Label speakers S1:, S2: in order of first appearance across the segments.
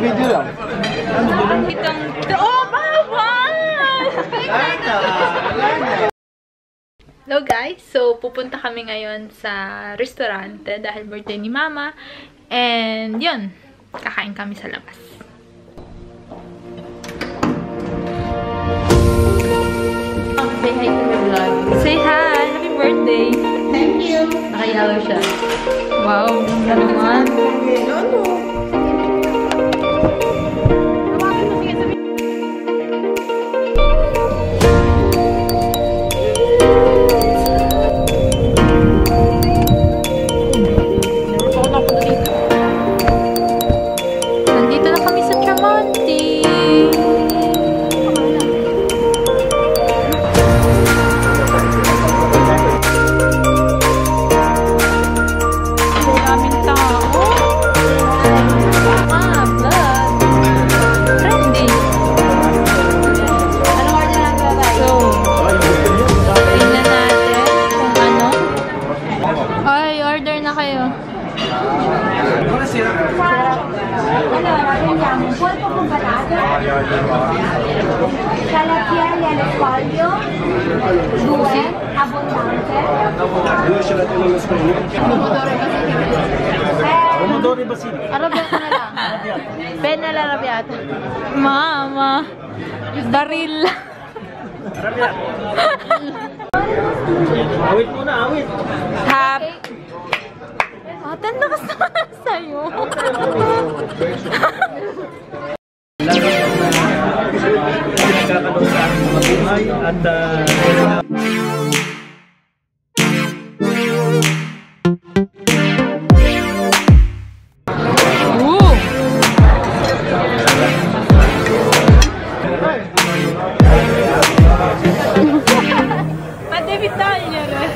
S1: Video lang.
S2: Oh, bawal! Hello guys! So, pupunta kami ngayon sa restaurante dahil birthday ni Mama. And, yun. Kakain kami sa labas.
S3: Say hi to the vlog.
S2: Say hi! Happy birthday!
S3: Thank you. Naka-yellow siya.
S2: Wow! Ganda naman. Nandito na kami sa Tramonte.
S4: Salatiel al foglio, 2 abbondante.
S1: Pomodoro basilic.
S3: Arabiata na lang. Penna la arabiata.
S2: Mama! Daril!
S1: Awit muna, awit.
S2: Happy! Ate, lakas naman sa'yo.
S1: Nagkakaroon sa aking mga buhay at
S2: Madebit tayo niya rin.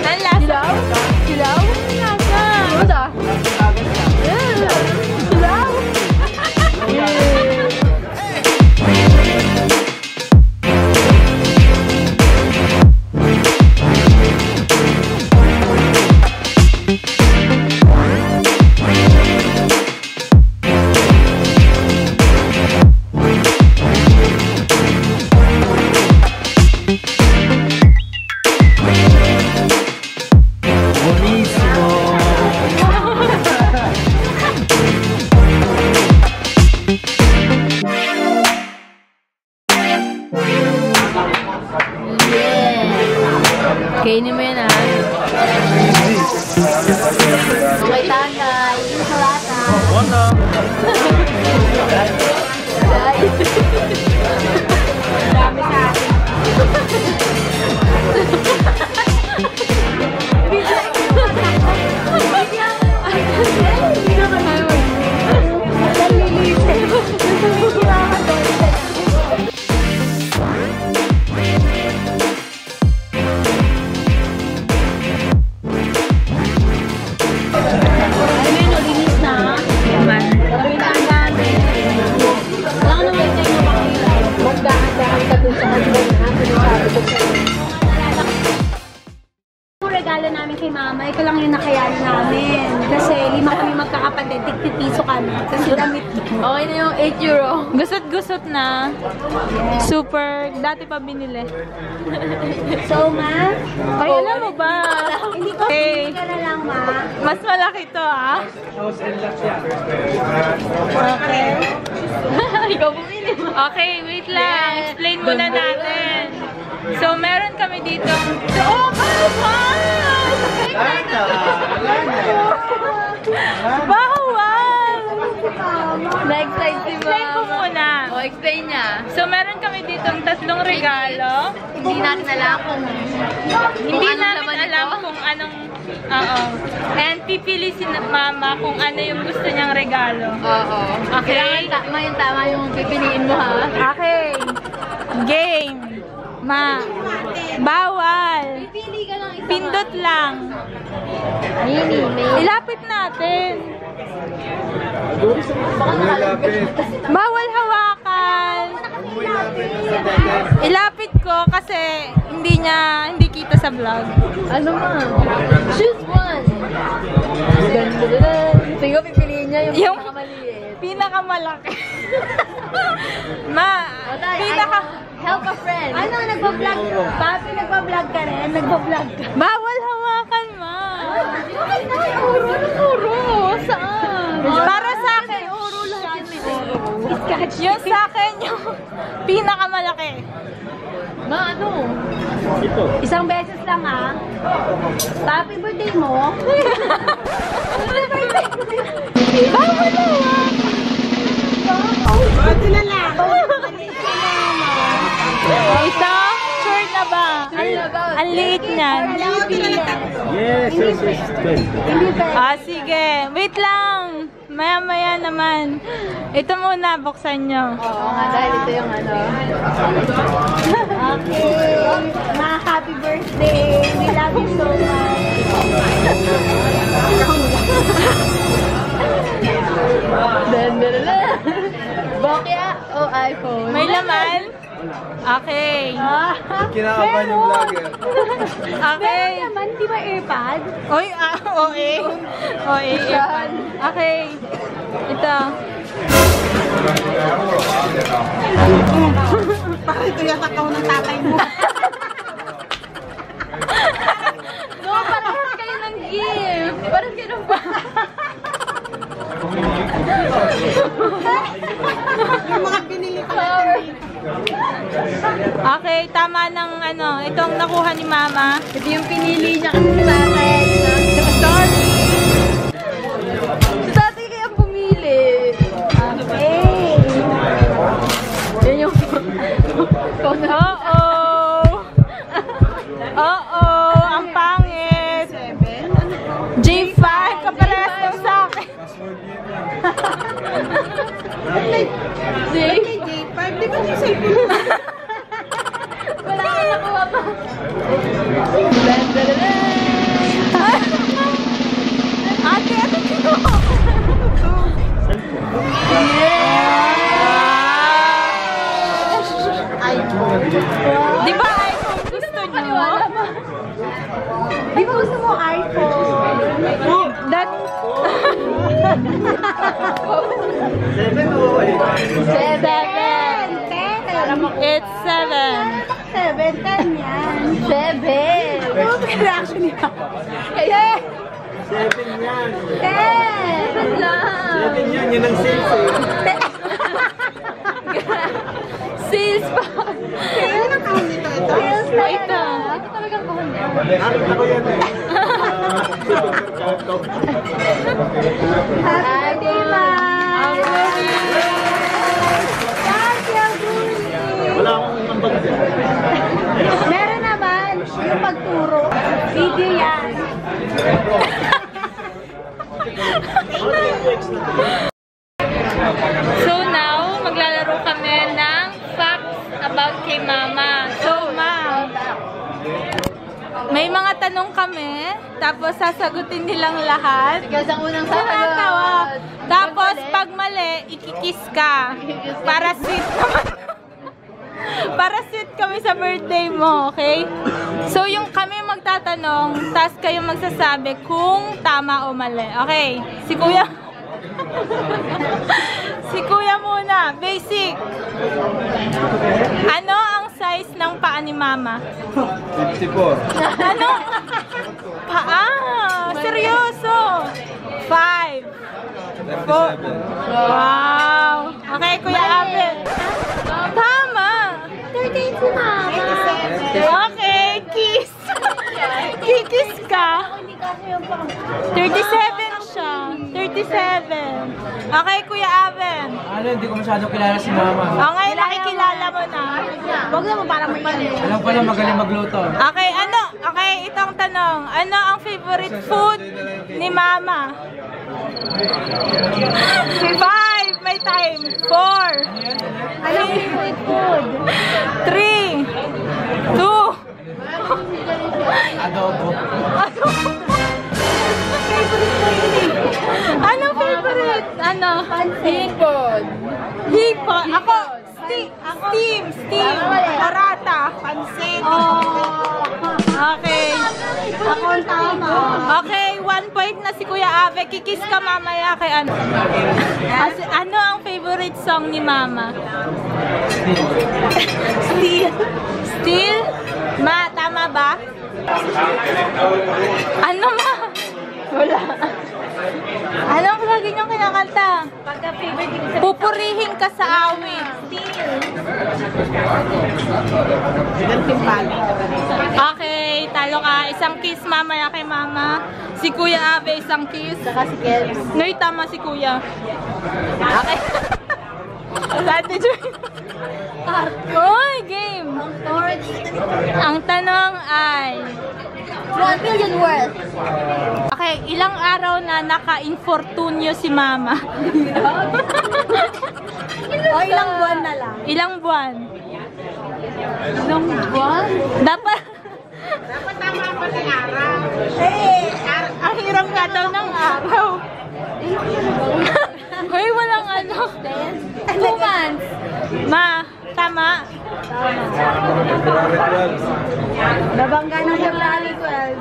S2: Ang lasa. Silaw? Silaw? Lasa.
S3: Masa?
S2: Silaw?
S3: Kainin mo yan ah. Okay, tatay. Yung salata.
S4: Dami sa akin. Regalo namin kay Mama, ito lang yung nakayanan namin. Kasi 5 kami magkakapatid, tig-piso kami. Kasi damit.
S3: Okay na yung 8 euro.
S2: Gusot-gusot na.
S4: Yes.
S2: Super. Dati pa binili.
S4: So, Ma,
S2: Ay, alam mo ba?
S4: hindi ko
S2: Okay.
S4: ka na lang, Ma.
S2: Mas malaki to, ah.
S4: Okay.
S3: Ikaw bumili mo.
S2: Okay, wait lang. Explain muna natin. So, meron kami dito. Oh, bawal! Bawal!
S3: Na-excite si
S2: Explain ko muna.
S3: O, explain niya.
S2: So, meron kami ditong 3 regalo.
S3: Hindi natin alam kung
S2: Hindi
S3: anong
S2: namin
S3: laman
S2: alam
S3: ito.
S2: kung anong... Oo. And pipili si Mama kung ano yung gusto niyang regalo.
S3: Oo.
S2: Okay?
S3: Kailangan tama yung pipiliin mo ha.
S2: Okay. Game. Ma. Bawal.
S4: Pili ka lang isa.
S2: Pindot lang. Ilapit natin. Bawal hawakan. Ilapit ko kasi hindi kita sa vlog.
S3: Ano ma? Choose one. Sige, pipiliin niya yung pinakamaliit.
S2: Pinakamalaki.
S3: Tay,
S2: pinaka...
S3: help a friend.
S4: Ano, nagpa-vlog? Papi, nagpa-vlog ka rin? Nagpa-vlog ka?
S2: Bawal hawakan, ma.
S3: Uro. Saan?
S2: Para sa akin, yung sa akin, yung pinakamalaki.
S3: Ma, ano?
S1: Ito.
S4: Isang beses lang ah. Papi, birthday mo?
S2: Bawal hawakan.
S4: Ito na lang.
S2: Ito, sure na ba? Ang liit niyan.
S1: Yes, yes, yes. Good.
S2: Sige. Wait lang. Maya-maya naman. Ito muna, buksan nyo.
S3: Oo nga, dahil ito yung ano.
S4: Okay. Ma, happy birthday. We love you so much.
S3: Bokya o iPhone?
S2: May laman? Okay.
S5: Kinakabahan yung vlogger.
S2: Okay.
S4: Naman, di ba AirPod?
S2: Oy, OA. OA. Okay. Ito.
S4: Bakit ito yung takaw ng tatay mo?
S3: No, parang kayo ng gift. Parang kayo ng
S4: Yung mga binili ko.
S2: Okay, tama ng ano. Ito ang nakuha ni Mama.
S3: Ito yung pinili niya kasi sa akin. Sorry. Si tatay kaya pumili.
S4: Okay.
S3: Yan yung
S2: Oo, ang pangit. J5, kaparehas lang sa akin.
S4: J5, di ba yung cellphone?
S3: wala ka nakuha pa.
S2: Ate, ito sino? Di ba iPhone gusto nyo?
S4: Di ba gusto mo iPhone?
S2: That...
S1: 7 o 8?
S2: 7.
S4: 10.
S2: It's 7.
S4: 7, 10 yan.
S3: 7.
S4: Ano yung reaction niya?
S3: Kaya,
S1: 7 yan.
S3: 10 lang.
S1: 7 yan. Yan ang sales eh.
S2: Sales pa.
S4: Kaya na count nito ito.
S2: Ito.
S3: Ito talagang kuhundi.
S1: Ako yan eh.
S4: Happy birthday, ma!
S1: Wala akong ambag dyan.
S4: Meron naman yung pagturo. Video yan.
S2: So now, maglalaro kami ng facts about kay Mama. So, Ma, may mga tanong kami, tapos sasagutin nilang lahat.
S3: Kasi ang unang
S2: Nakakatawa.
S3: sasagot.
S2: Tapos, pag mali, ikikiss ka. Para sweet naman. Para sweet kami sa birthday mo, okay? So, yung kami magtatanong, tapos kayo magsasabi kung tama o mali. Okay? Si Kuya... si Kuya muna. Basic. Ano ang size ng paa ni Mama?
S5: 54.
S2: Ano? Paa? Seryoso? 5. 4. Wow. Okay, Kuya Abel. Tama.
S4: 13 si mama.
S2: Okay, kiss. Kikis ka. 37 siya. 37. Okay, Kuya Aven.
S6: Ano, hindi ko masyadong kilala si Mama.
S2: O, ngayon nakikilala mo na.
S4: Huwag naman parang may mali.
S6: Alam ko lang magaling magluto.
S2: Okay, ano? Okay, itong tanong. Ano ang favorite food ni Mama? 5. May time. 4.
S4: Ano yung favorite food?
S2: 3. 2.
S6: Adobo.
S2: Ano favorite? Ano?
S3: Hipon.
S2: Hipon. Ako, Steam. Parata. Pansit. Okay.
S4: Ako ang tama.
S2: Okay, 1 point na si Kuya Ave. Kikis ka mamaya kay ano. Ano ang favorite song ni Mama? Still? Ma, tama ba? Ano ma? Wala. Ano ang lagi niyong kinakanta? Pupurihin ka sa awit. Okay, talo ka. Isang kiss mamaya kay Mama. Si Kuya Ave, isang kiss.
S3: Saka si Kel.
S2: Noy, tama si Kuya. Okay. Lahat ni Joy. Oy, game. Ang tanong ay...
S3: 1 million worth.
S2: Okay, ilang araw na naka-infortunyo si Mama?
S4: O ilang buwan na lang.
S2: Ilang buwan?
S3: Ilang buwan?
S2: Dapat tama pa ng araw. Ang hirap nga daw ng araw. Hoy, walang ano.
S3: 2 months.
S2: Ma, tama.
S3: Nabangga ng February 12.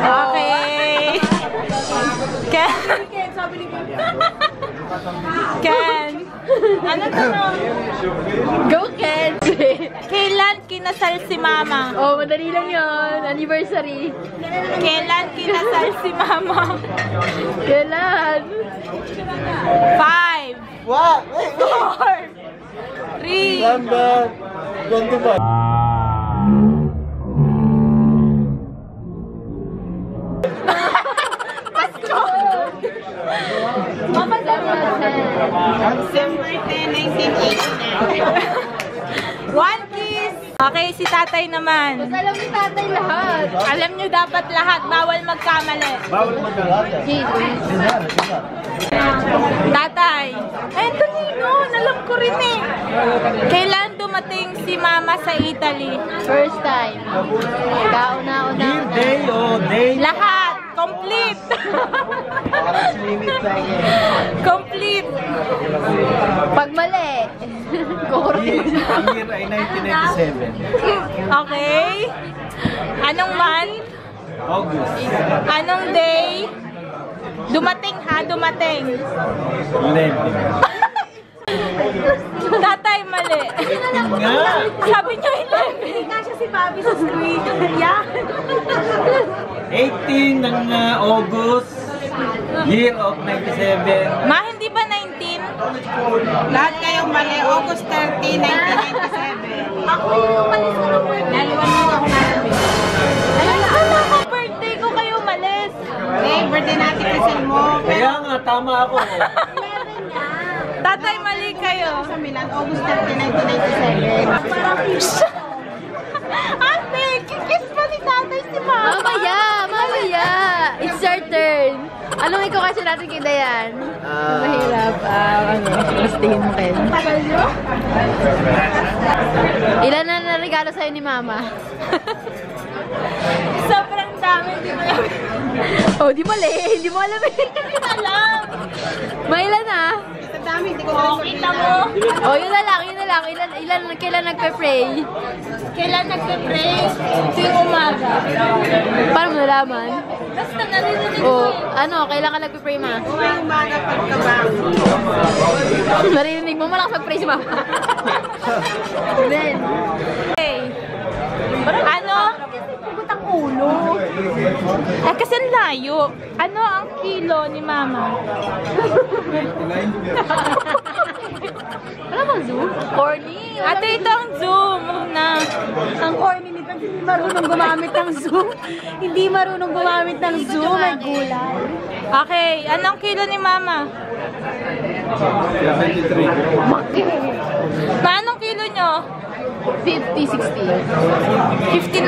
S2: Okay. Ken. Ano tanong?
S3: Go, Ken!
S2: Kailan kinasal si Mama?
S3: Oh, madali lang yun. Anniversary.
S2: Kailan kinasal si Mama?
S3: Kailan?
S2: 5,
S1: What?
S2: 4, 3,
S1: Number 25.
S2: December 10, 1989. One kiss! Okay, si tatay naman.
S3: Mas alam ni tatay lahat.
S2: Alam nyo dapat lahat, bawal magkamali.
S1: Bawal mag-alata.
S2: Tatay. Eh, Tonino, alam ko rin eh. Kailan dumating si Mama sa Italy?
S3: First time. Kauna-una.
S1: Day o day?
S2: Lahat! Complete!
S1: Para sa limit lang.
S2: Complete!
S3: Pag mali.
S1: Ang year ay 1997.
S2: Okay? Anong month?
S1: August.
S2: Anong day? Dumating ha, dumating.
S1: 11.
S2: Tatay, mali.
S1: Nga!
S2: Sabi nyo 11.
S4: Kasya si Bobby sa screen. Yan.
S1: 18 ng August, year of 97.
S2: Ma, hindi ba 19?
S7: Lahat kayong mali. August 30, 1997.
S4: Ako yung malis ko ng birthday.
S7: Naliwan mo ako namin.
S2: Alam ko, birthday ko kayo malis.
S7: Eh, birthday natin kasi mo.
S1: Kaya nga, tama ako.
S2: Tatay, mali kayo.
S7: Sa Milan, August 30, 1997.
S2: Ate, kikis pa ni tatay si Mama.
S3: Mamaya. It's your turn. Anong ikaw kasi natin kay Dayan? Mahirap. Mas tingin mo, Ken. Ilan na regalo sa'yo ni Mama?
S2: Sobrang dami, hindi mo alam.
S3: Oh, di mali. Hindi mo alam eh.
S2: Hindi mo alam.
S3: Mailan na?
S7: Sa dami, hindi ko
S2: Oh, kita mo.
S3: Oh, yun na lang. Kailan nagpe-pray?
S2: Kailan nagpe-pray? Tuwing umaga.
S3: Paano mo nalaman?
S2: Basta naririnig ko.
S3: Oh, kailan ka nagpe-pray, Ma?
S7: May umaga pagkabang.
S3: Narinig mo, malakas mag-pray si Mama. Then,
S2: Okay. Ano?
S4: Pugot ang ulo.
S2: Eh, kasi ang layo. Ano ang kilo ni Mama?
S3: wala bang zoom? Corny.
S2: Ate, ito ang Zoom. Na.
S4: Ang corny nito, hindi marunong gumamit ng Zoom. Hindi marunong gumamit ng Zoom. May gulay.
S2: Okay, anong kilo ni Mama?
S1: 73.
S2: Ma, anong kilo nyo?
S3: 50, 60.
S2: 59.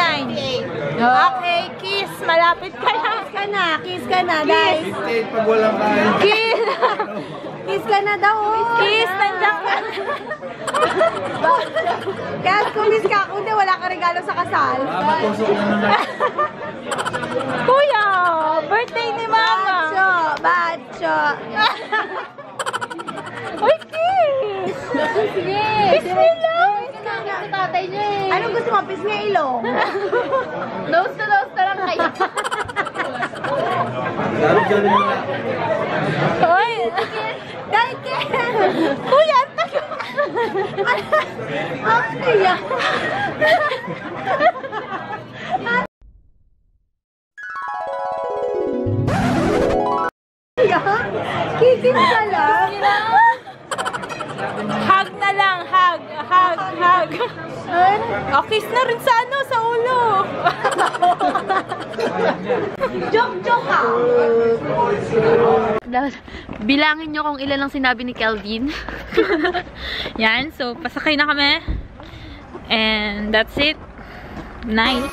S2: Okay, kiss. Malapit ka lang.
S4: Kiss ka na, guys.
S1: 58 pag walang kain.
S2: Kiss.
S4: Kiss ka na daw.
S2: Kiss, nandiyan ka.
S4: Kaya kumis ka, kundi wala ka regalo sa kasal.
S1: Matusok na naman.
S2: Kuya, birthday ni Mama.
S4: Bacho.
S2: Uy, kiss.
S3: Sige!
S2: Pisngi lang!
S3: Kinakit sa tatay niya eh.
S4: Anong gusto mo? Pisngi ilong?
S3: Nose to nose na lang kayo.
S5: Lalo dyan mo na.
S2: Hoy!
S4: Daiken!
S2: Kuya, ang tagal!
S4: Ang kaya! Kikis ka lang?
S2: Hug na lang, hug, hug, hug. Oh, kiss na rin sa ano, sa ulo.
S4: Joke ka!
S3: Bilangin nyo kung ilan ang sinabi ni Kelvin.
S2: Yan, so pasakay na kami. And that's it. Nice.